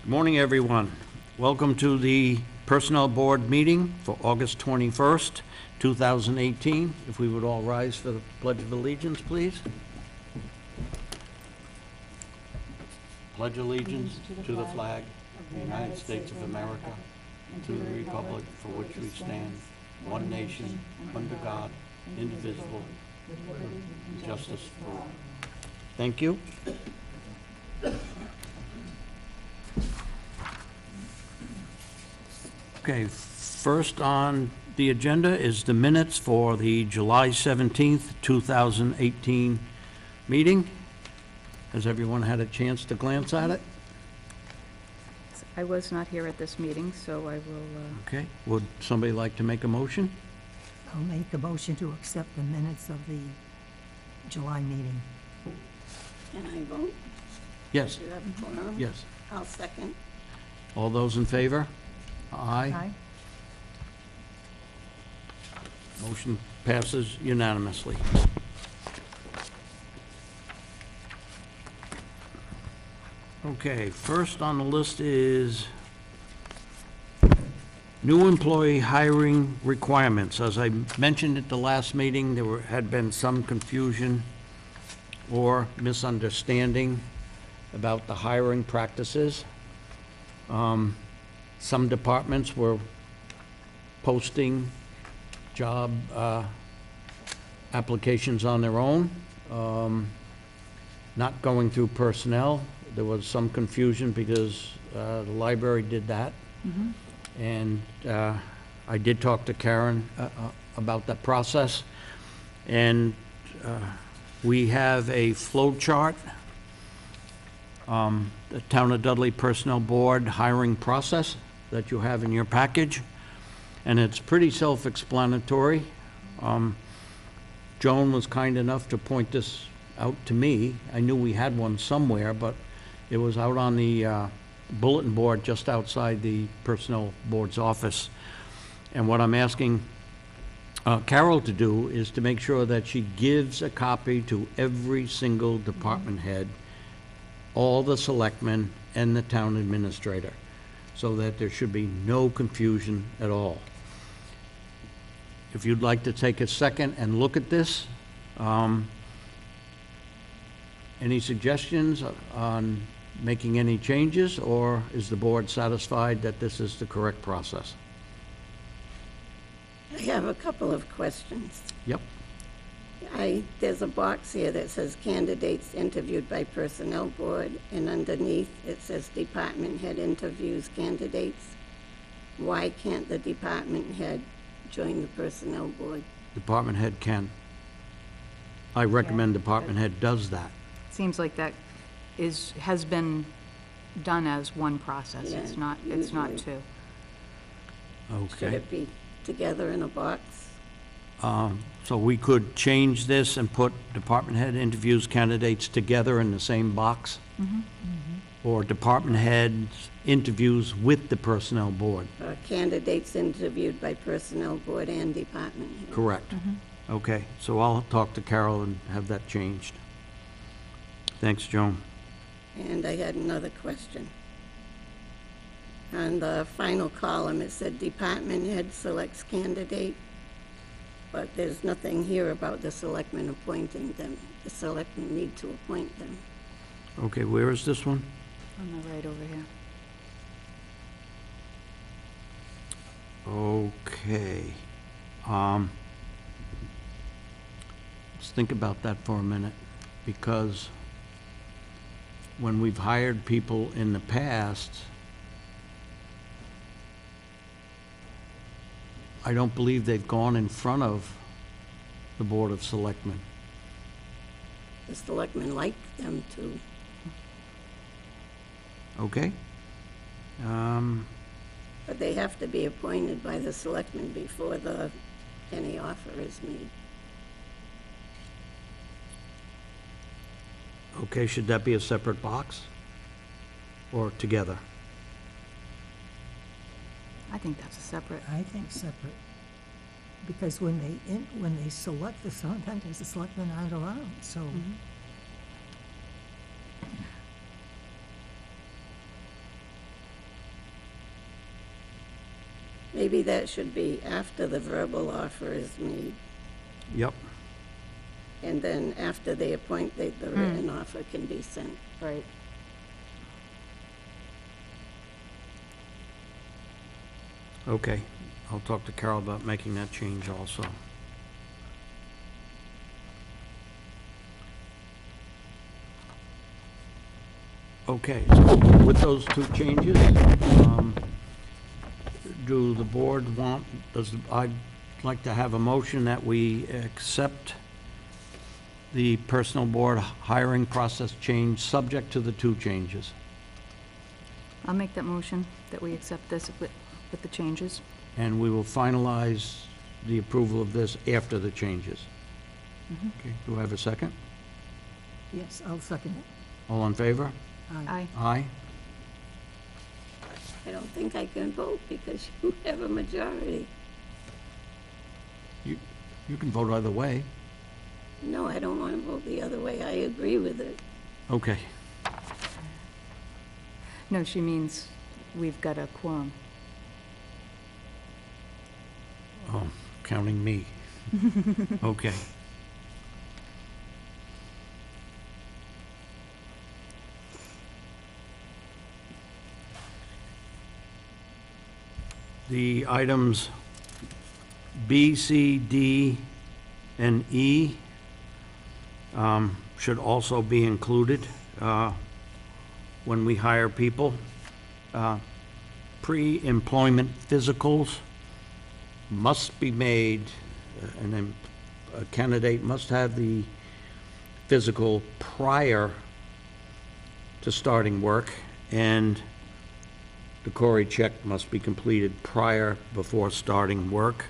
Good morning, everyone. Welcome to the Personnel Board meeting for August 21st, 2018. If we would all rise for the Pledge of Allegiance, please. Pledge allegiance to the flag of the United States of America and to the republic for which we stand, one nation, under God, indivisible, with liberty and justice for all. Thank you. Okay, first on the agenda is the minutes for the July 17th, 2018 meeting. Has everyone had a chance to glance at it? I was not here at this meeting, so I will... Okay, would somebody like to make a motion? I'll make a motion to accept the minutes of the July meeting. Can I vote? Yes. Do you have a quorum? Yes. I'll second. All those in favor? Aye. Aye. Motion passes unanimously. Okay, first on the list is new employee hiring requirements. As I mentioned at the last meeting, there had been some confusion or misunderstanding about the hiring practices. Some departments were posting job applications on their own, not going through personnel. There was some confusion because the library did that. Mm-hmm. And I did talk to Karen about that process. And we have a flow chart, the Town of Dudley Personnel Board hiring process that you have in your package. And it's pretty self-explanatory. Joan was kind enough to point this out to me. I knew we had one somewhere, but it was out on the bulletin board just outside the Personnel Board's office. And what I'm asking Carol to do is to make sure that she gives a copy to every single department head, all the selectmen, and the town administrator, so that there should be no confusion at all. If you'd like to take a second and look at this, any suggestions on making any changes, or is the board satisfied that this is the correct process? I have a couple of questions. Yep. There's a box here that says candidates interviewed by Personnel Board, and underneath it says department head interviews candidates. Why can't the department head join the Personnel Board? Department head can. I recommend department head does that. Seems like that has been done as one process. Yeah, It's not usually. two. Should Okay. it be together in a box? So we could change this and put department head interviews candidates together in the same box? Mm-hmm. Or department heads interviews with the personnel board? Candidates interviewed by Personnel Board and department head. Correct. Mm-hmm. Okay, so I'll talk to Carol and have that changed. Thanks, Joan. And I had another question. On the final column, it said department head selects candidate, but there's nothing here about the selectmen appointing them. The selectmen need to appoint them. Okay, where is this one? On the right over here. Okay. Let's think about that for a minute, because when we've hired people in the past, I don't believe they've gone in front of the Board of Selectmen. The selectmen like them to. Okay? But they have to be appointed by the selectmen before any offer is made. Okay, should that be a separate box or together? I think that's a separate. I think separate. Because when they select the sometimes the selectmen aren't around, so. Mm-hmm. Maybe that should be after the verbal offer is made, Yep. and then after they appoint, the written offer can be sent. Right. Okay. I'll talk to Carol about making that change also. Okay, so with those two changes, do the board want, I'd like to have a motion that we accept the personal board hiring process change, subject to the two changes. I'll make that motion that we accept this with the changes. And we will finalize the approval of this after the changes. Okay, do I have a second? Yes, I'll second it. All in favor? Aye. Aye? I don't think I can vote because you have a majority. You can vote either way. No, I don't want to vote the other way. I agree with it. Okay. No, she means we've got a quorum. Oh, counting me. Okay. The items B, C, D, and E should also be included when we hire people. Pre-employment physicals must be made, and then a candidate must have the physical prior to starting work, and the Cory check must be completed before starting work,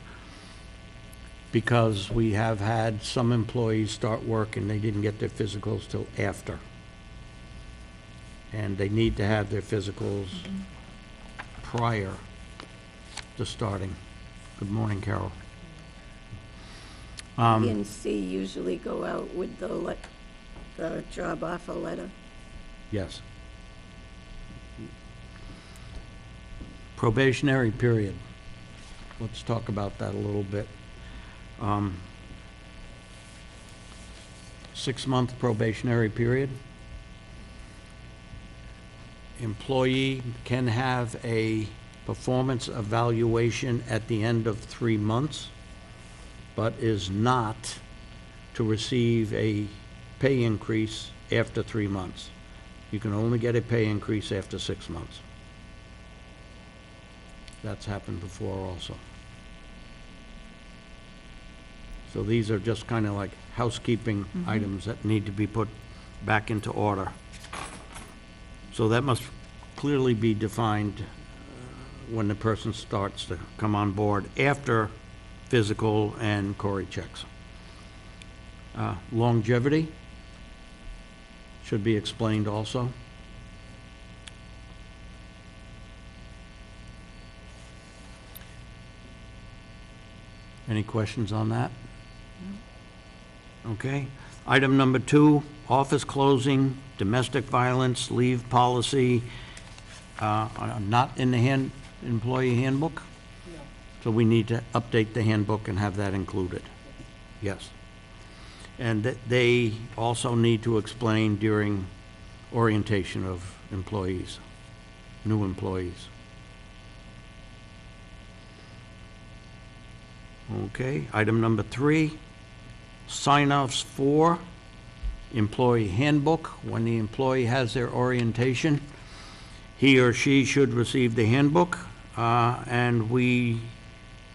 because we have had some employees start work and they didn't get their physicals till after. And they need to have their physicals prior to starting. Good morning, Carol. B and C usually go out with the job offer letter. Yes. Probationary period. Let's talk about that a little bit. 6-month probationary period. Employee can have a performance evaluation at the end of 3 months, but is not to receive a pay increase after 3 months. You can only get a pay increase after 6 months. That's happened before also. So these are just kind of like housekeeping items that need to be put back into order. So that must clearly be defined when the person starts to come on board after physical and Cory checks. Longevity should be explained also. Any questions on that? Okay. Item number 2, office closing, domestic violence, leave policy, not in the employee handbook? No. So we need to update the handbook and have that included? Yes. And they also need to explain during orientation of employees, new employees. Okay, item number 3, sign-offs for employee handbook. When the employee has their orientation, he or she should receive the handbook. And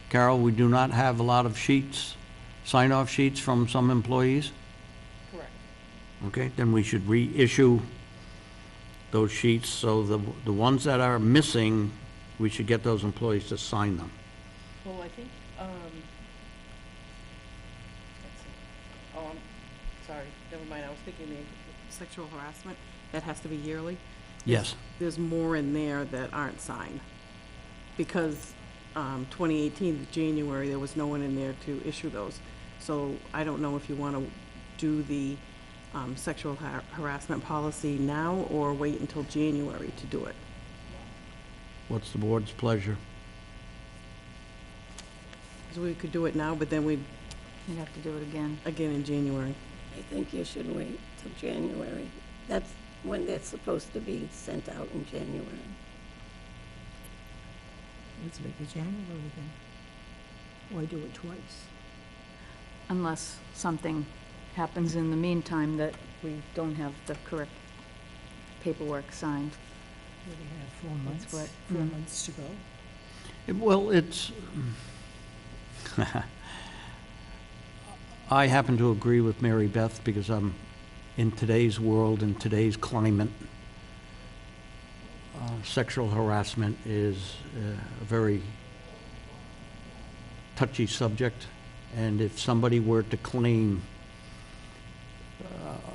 Carol, we do not have a lot of sheets, sign-off sheets from some employees. Correct. Okay, then we should reissue those sheets, so the ones that are missing, we should get those employees to sign them. Well, I think, let's see. Oh, I'm sorry, never mind, I was thinking the sexual harassment, that has to be yearly. Yes. There's more in there that aren't signed, because 2018, January, there was no one in there to issue those. So I don't know if you want to do the sexual harassment policy now, or wait until January to do it. What's the board's pleasure? we could do it now, but then we'd, You'd have to do it again. again in January. I think you should wait till January. That's when they're supposed to be sent out in January. Let's make it January then. Why do it twice? Unless something happens in the meantime that we don't have the correct paperwork signed. We have 4 months, That's what- 4 mm. months to go. Well, it's, I happen to agree with Mary Beth because I'm, in today's world, in today's climate, sexual harassment is a very touchy subject, and if somebody were to claim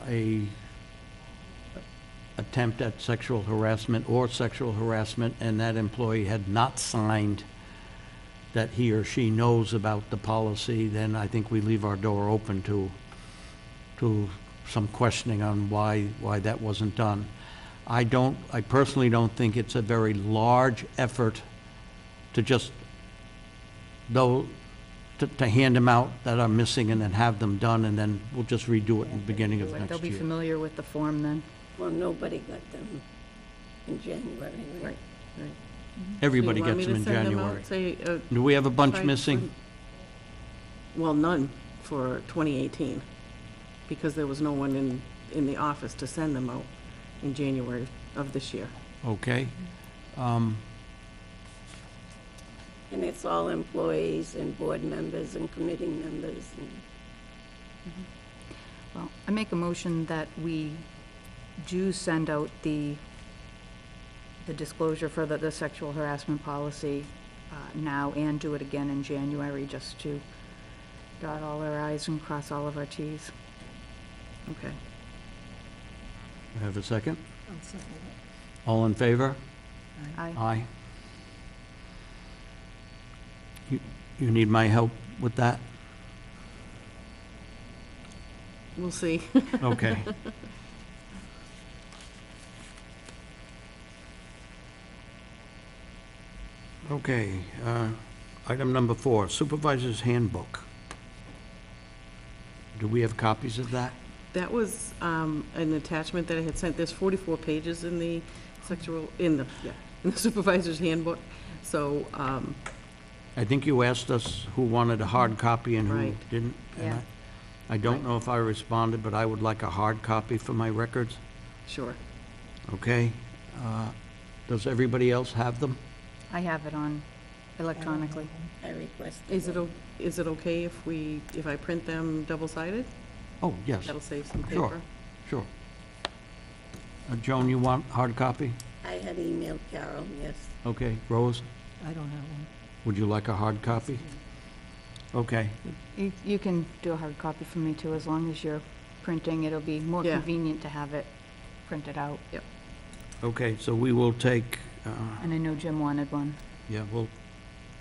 a attempt at sexual harassment or sexual harassment, and that employee had not signed that he or she knows about the policy, then I think we leave our door open to some questioning on why that wasn't done. I personally don't think it's a very large effort to just, though, to hand them out that are missing and then have them done, and then we'll just redo it in the beginning of next They'll be year. familiar with the form then. Well, nobody got them in January, right? Right. Everybody So you want gets me them to in send January. out, say, Do we have a bunch try missing? Well, none for 2018, because there was no one in the office to send them out in January of this year. Okay. And it's all employees and board members and committee members and Well, I make a motion that we do send out the disclosure for the sexual harassment policy now and do it again in January, just to dot all our i's and cross all of our t's. Okay. Have a second? I'll second it. All in favor? Aye. Aye. You need my help with that? We'll see. Okay. Okay, item number 4, Supervisors Handbook. Do we have copies of that? That was an attachment that I had sent. There's 44 pages in the in the Supervisor's Handbook. So, I think you asked us who wanted a hard copy and who Right. didn't. and Yeah. I don't know if I responded, but I would like a hard copy for my records, sure. okay? Does everybody else have them? I have it on electronically. I requested. Is it okay if I print them double-sided? Oh, yes, That'll save some Sure. paper. sure. Joan, you want hard copy? I had emailed Carol, yes. Okay, Rose, I don't have one. would you like a hard copy? Okay, You can do a hard copy for me too, as long as you're printing. It'll be more Yeah. convenient to have it printed out. okay, so we will take, And I know Jim wanted one. yeah, we'll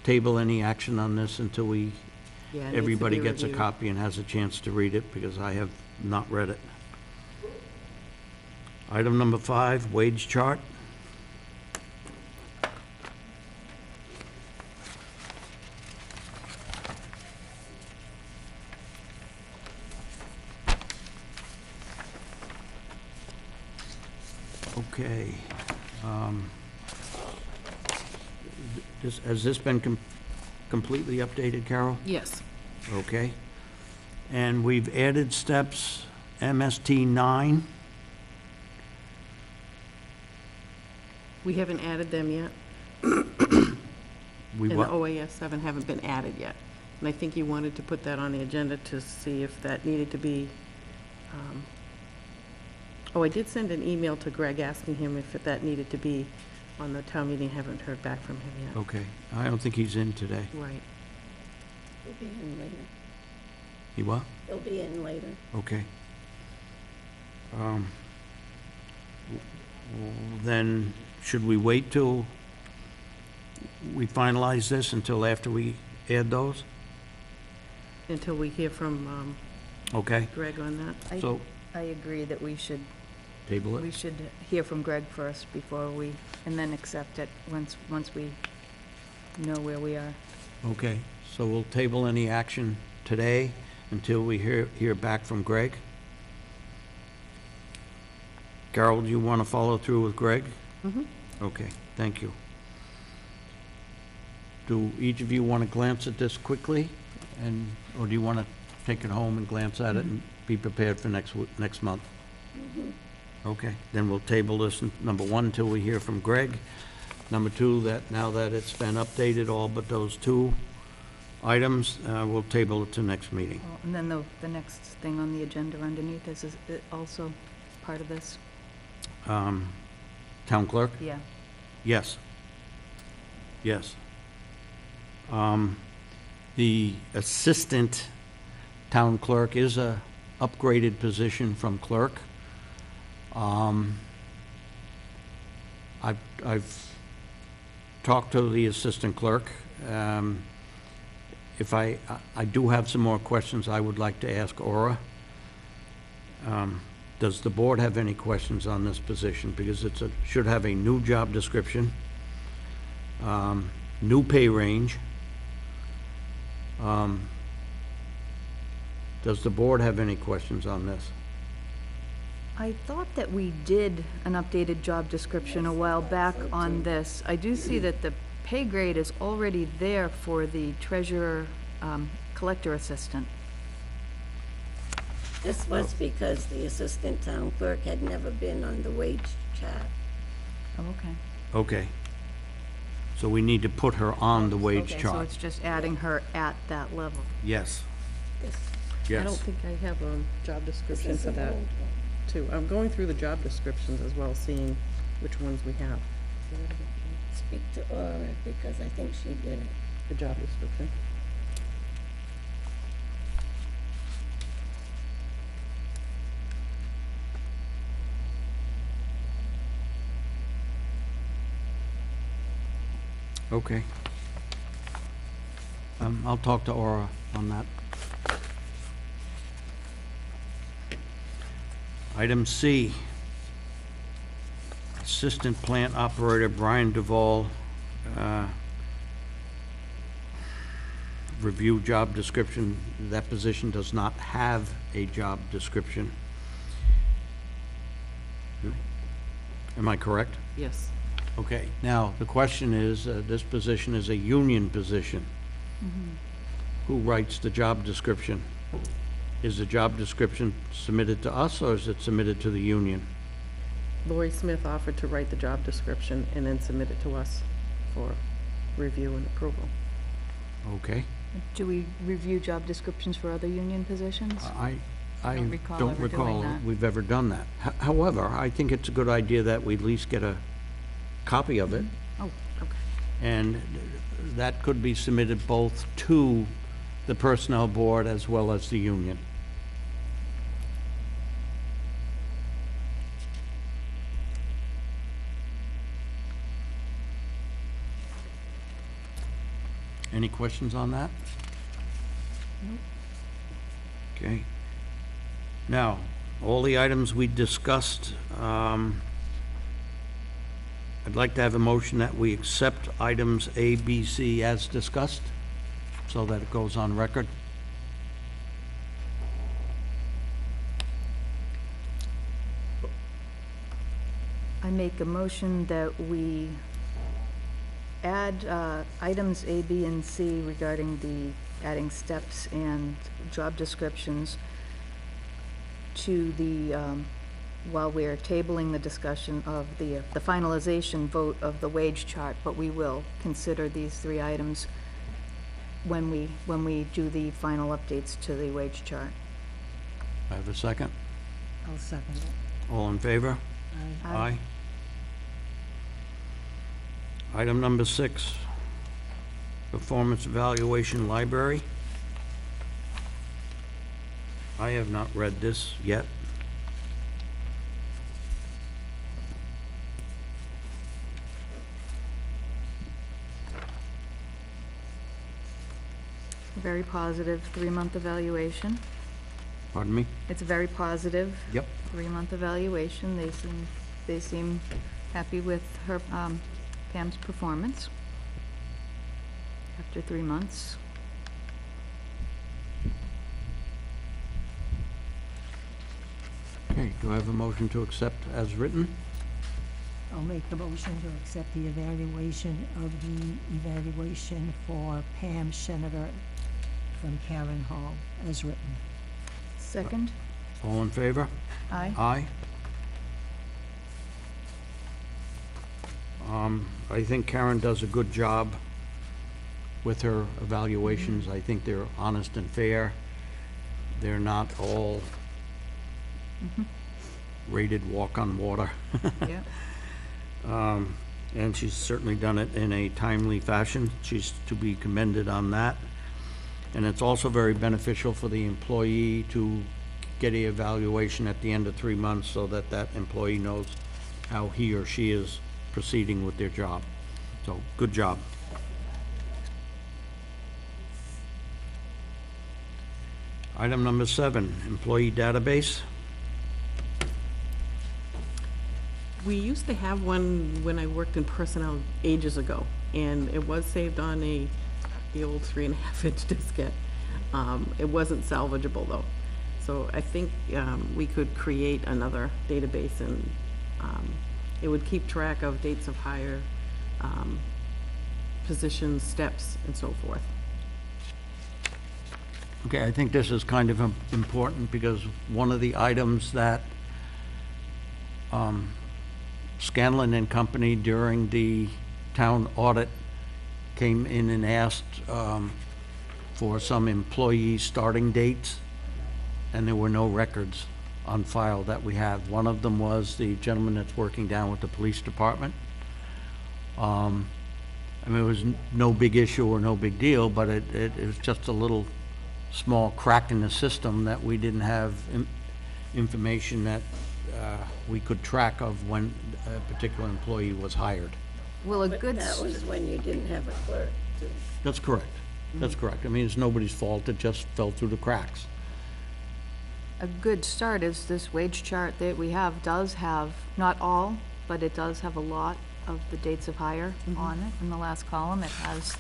table any action on this until Yeah, it needs to everybody be gets a reviewed. copy and has a chance to read it, because I have not read it. Item number 5, wage chart. Okay. Has this been completely updated, Carol? Yes. Okay. And we've added steps MST 9. We haven't added them yet. We And the what? OAS 7 haven't been added yet. And I think you wanted to put that on the agenda to see if that needed to be, I did send an email to Greg asking him if that needed to be on the town meeting. Haven't heard back from him yet. Okay. I don't think he's in today. Right. He'll be in later. He what? He'll be in later. Okay. Then, should we wait till we finalize this until after we add those? Until we hear from Okay, Greg on that. so I agree that we should table We it? should hear from Greg first before and then accept it once we know where we are. Okay, So we'll table any action today until we hear back from Greg. Carol, do you want to follow through with Greg? Mm-hmm. Okay, thank you. Do each of you want to glance at this quickly? Or do you want to take it home and glance at it and be prepared for next month? Okay, then we'll table this, number one, until we hear from Greg. Number two, that now that it's been updated, all but those two items, we'll table it to next meeting. Well, and then the next thing on the agenda underneath is it also part of this? Town clerk? Yeah. Yes. Yes. The assistant town clerk is a upgraded position from clerk. I've talked to the assistant clerk. If I do have some more questions I would like to ask Aura. Does the board have any questions on this position? Because should have a new job description, new pay range. Does the board have any questions on this? I thought that we did an updated job description a while back on this. I do see that the pay grade is already there for the treasurer, collector assistant. This was because the assistant town clerk had never been on the wage chart. Oh, okay. Okay. So we need to put her on the wage Okay, so chart. it's just adding her at that level. Yes, This I don't yes. think I have a job description is for an that, old one. too. I'm going through the job descriptions as well, seeing which ones we have. Speak to Aura, because I think she did it. The job description. Okay. I'll talk to Aura on that. Item C. Assistant Plant Operator Brian Duvall, review job description. That position does not have a job description. Am I correct? Yes. Okay, now, the question is, this position is a union position. Who writes the job description? Is the job description submitted to us, or is it submitted to the union? Lori Smith offered to write the job description and then submit it to us for review and approval. Okay. Do we review job descriptions for other union positions? I don't recall don't ever doing recall that. we've ever done that. However, I think it's a good idea that we at least get a copy of it, Oh, okay. and that could be submitted both to the Personnel Board as well as the union. Any questions on that? Okay. Now, all the items we discussed, I'd like to have a motion that we accept items A, B, C as discussed, so that it goes on record. I make a motion that we add items A, B, and C regarding the adding steps and job descriptions to the, while we're tabling the discussion of the finalization vote of the wage chart, but we will consider these three items when we do the final updates to the wage chart. I have a second. I'll second it. All in favor? Aye. Item number 6, Performance Evaluation Library. I have not read this yet. Very positive 3-month evaluation. Pardon me? It's a very positive Yep. 3-month evaluation. They seem happy with her, Pam's performance after 3 months. Okay, do I have a motion to accept as written? I'll make the motion to accept the evaluation of the evaluation for Pam Shenaver from Karen Hall as written. Second? All in favor? Aye. Aye. I think Karen does a good job with her evaluations. I think they're honest and fair. They're not all rated walk on water. Yeah. And she's certainly done it in a timely fashion. She's to be commended on that. And it's also very beneficial for the employee to get a evaluation at the end of 3 months so that that employee knows how he or she is proceeding with their job. So, good job. Item number 7, employee database. We used to have one when I worked in personnel ages ago, and it was saved on the old 3.5-inch diskette. It wasn't salvageable though. So I think we could create another database, and it would keep track of dates of hire, positions, steps, and so forth. Okay, I think this is kind of important because one of the items that Scanlon and Company during the town audit came in and asked for some employee starting dates, and there were no records on file that we have. One of them was the gentleman that's working down with the police department. I mean, it was no big issue or no big deal, but it was just a little small crack in the system that we didn't have information that we could track of when a particular employee was hired. Well, a But good, that was when you didn't have a clerk, too. That's correct. That's correct. I mean, it's nobody's fault. It just fell through the cracks. a good start is this wage chart that we have does have, not all, but it does have a lot of the dates of hire on it in the last column. It has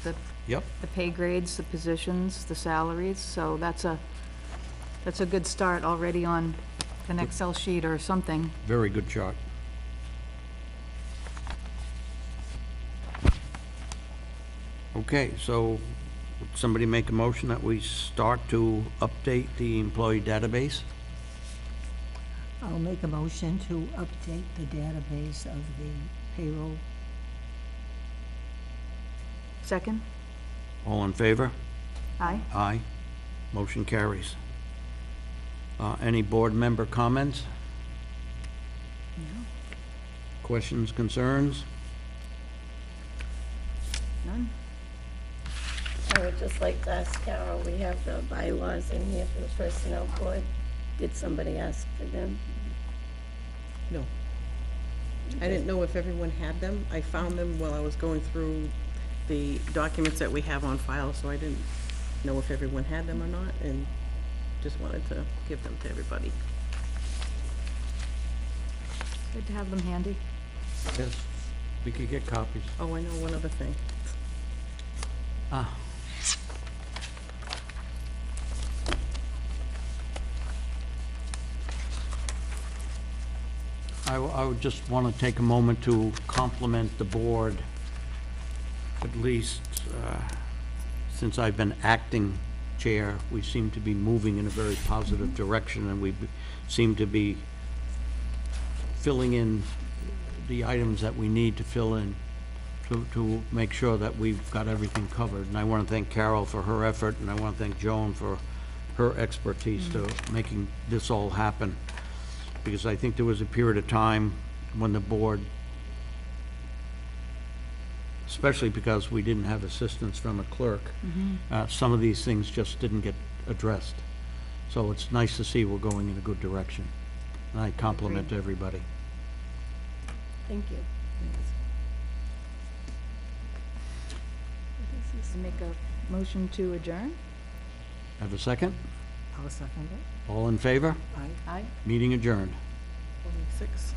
Yep. the pay grades, the positions, the salaries, so that's a good start already on an Excel sheet or something. Very good chart. Okay, so would somebody make a motion that we start to update the employee database? I'll make a motion to update the database of the payroll. Second? All in favor? Aye. Aye. Motion carries. Any board member comments? No. Questions, concerns? None? I would just like to ask Carol, we have the bylaws in here for the personnel board. Did somebody ask for them? No. I didn't know if everyone had them. I found them while I was going through the documents that we have on file, so I didn't know if everyone had them or not, and just wanted to give them to everybody. Good to have them handy. Yes, we could get copies. Oh, I know one other thing. Ah. I would just want to take a moment to compliment the board, at least since I've been acting chair. We seem to be moving in a very positive direction, and we seem to be filling in the items that we need to fill in to make sure that we've got everything covered. And I want to thank Carol for her effort, and I want to thank Joan for her expertise to making this all happen. Because I think there was a period of time when the board, especially because we didn't have assistance from a clerk, some of these things just didn't get addressed. So it's nice to see we're going in a good direction. And I compliment everybody. Thank you. I make a motion to adjourn? Have a second? I'll second it. All in favor? Aye. Aye. Meeting adjourned. 26.